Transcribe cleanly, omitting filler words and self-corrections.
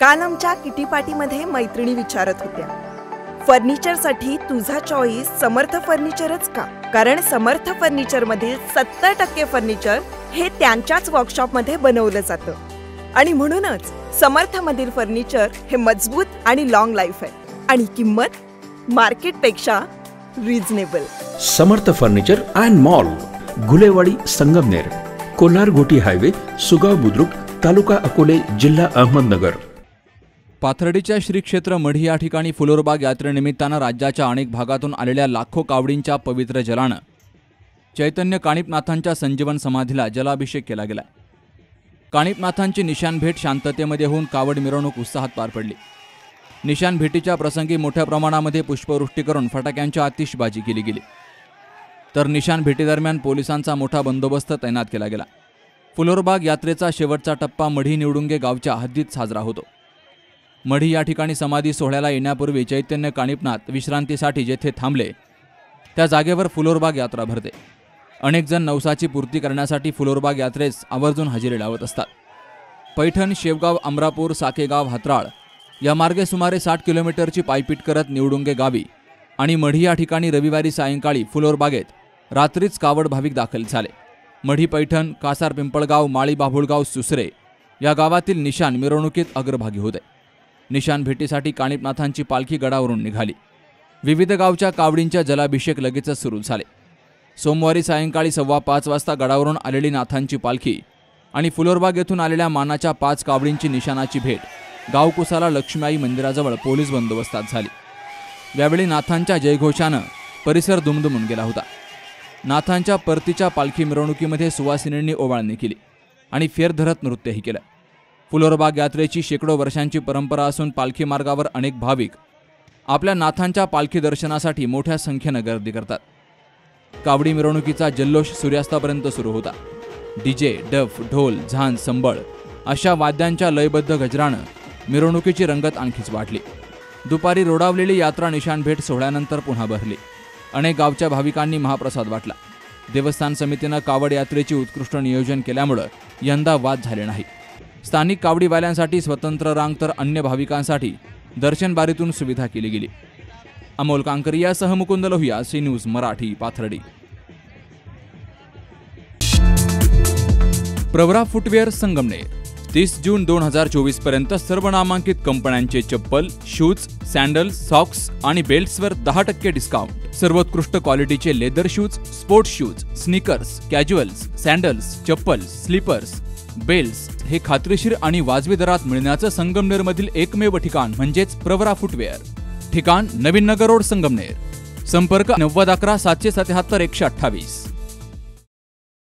काल आमच्या किटी पार्टीमध्ये मैत्रिणी विचारत होत्या, फर्निचरसाठी तुझा चॉईस समर्थ फर्निचरच का? कारण समर्थ फर्निचर मधील 70% फर्निचर हे त्यांच्याच वर्कशॉपमध्ये बनवलं जातं आणि म्हणूनच समर्थ मधील फर्निचर हे मजबूत आणि लॉंग लाईफ आहे आणि किंमत मार्केटपेक्षा reasonable. Samarth furniture and mall, Gulewadi, Sangamner, Kolar गोटी हायवे, सुगाव बुद्रुक, तालुका अकोले, जिल्हा अहमदनगर। पाथर्डीच्या श्री क्षेत्र मढी या ठिकाणी फुलोरबाग यात्रेनिमित्तानं राज्याच्या अनेक भागातून आलेल्या लाखो कावडींच्या पवित्र जलानं चैतन्य काणिपनाथांच्या संजीवन समाधीला जलाभिषेक केला गेला। काणिपनाथांची निशाण भेट शांततेमध्ये होऊन कावड मिरवणूक उत्साहात पार पडली। निशाण भेटीच्या प्रसंगी मोठ्या प्रमाणामध्ये पुष्पवृष्टी करून फटाक्यांची आतिषबाजी केली गेली, तर निशाण भेटीदरम्यान पोलिसांचा मोठा बंदोबस्त तैनात केला गेला। फुलोरबाग यात्रेचा शेवटचा टप्पा मढी निवडुंगे गावच्या हद्दीत साजरा होतो। मढी या ठिकाणी समाधी सोहळ्याला येण्यापूर्वी चैतन्य काणिपनाथ विश्रांतीसाठी जेथे थांबले त्या जागेवर फुलोरबाग यात्रा भरते। अनेक जण नवसाची पूर्ती करण्यासाठी फुलोरबाग यात्रेस आवर्जून हजेरी लावत असतात। पैठण, शेवगाव, अमरापूर, साकेगाव, हातराळ या मार्गे सुमारे 60 किलोमीटरची पायपीट करत निवडुंगे गावी आणि मढी या ठिकाणी रविवारी सायंकाळी फुलोरबागेत रात्रीच कावड भाविक दाखल झाले। मढी, पैठण, कासार, पिंपळगाव, माळी, बाभुळगाव, सुसरे या गावातील निशाण मिरवणुकीत अग्रभागी होते। निशाण भेटीसाठी काणिपनाथांची पालखी गडावरून निघाली। विविध गावच्या कावडींच्या जलाभिषेक लगेचच सुरू झाले। सोमवारी सायंकाळी 5:15 वाजता गडावरून आलेली नाथांची पालखी आणि फुलोरबाग येथून आलेल्या मानाच्या 5 कावडींची निशाणाची भेट गावकुसाला लक्ष्मीआई मंदिराजवळ पोलीस बंदोबस्तात झाली। यावेळी नाथांच्या जयघोषानं परिसर दुमदुमून गेला होता। नाथांच्या परतीच्या पालखी मिरवणुकीमध्ये सुवासिनींनी ओवाळणी केली आणि फेर धरत नृत्यही केलं। फुलोरबाग यात्रेची शेकडो वर्षांची परंपरा असून पालखी मार्गावर अनेक भाविक आपल्या नाथांच्या पालखी दर्शनासाठी मोठ्या संख्येनं गर्दी करतात। कावडी मिरवणुकीचा जल्लोष सूर्यास्तापर्यंत सुरू होता। डीजे, डफ, ढोल, झांज, संबळ अशा वाद्यांच्या लयबद्ध गजरानं मिरवणुकीची रंगत आणखीच वाढली। दुपारी रोडावलेली यात्रा निशाण भेट सोहळ्यानंतर पुन्हा भरली। अनेक गावच्या भाविकांनी महाप्रसाद वाटला। देवस्थान समितीनं कावड यात्रेची उत्कृष्ट नियोजन केल्यामुळे यंदा वाद झाले नाही। स्थानिक कावडीवाल्यांसाठी स्वतंत्र रांग तर अन्य भाविकांसाठी दर्शन बारीतून सुविधा केली गेली। अमोल कांकरियासह Mukund Lohiya, C news Marathi, Pathardi. Pravara footwear, Sangamner. 30 जून 2024 पर्यंत सर्व नामांकित कंपन्यांचे चप्पल, शूज, सॅन्डल्स, सॉक्स आणि बेल्ट्सवर 10% डिस्काउंट। सर्वोत्कृष्ट क्वालिटीचे leather shoes, sports shoes, sneakers, casuals, sandals, chappals, slippers, belts हे खात्रीशीर आणि वाजवी दरात मिळण्याचं संगमनेरमधील एकमेव ठिकाण म्हणजेच प्रवरा फुटवेअर। ठिकाण नवीन नगर रोड, संगमनेर। संपर्क 90 11 777 128।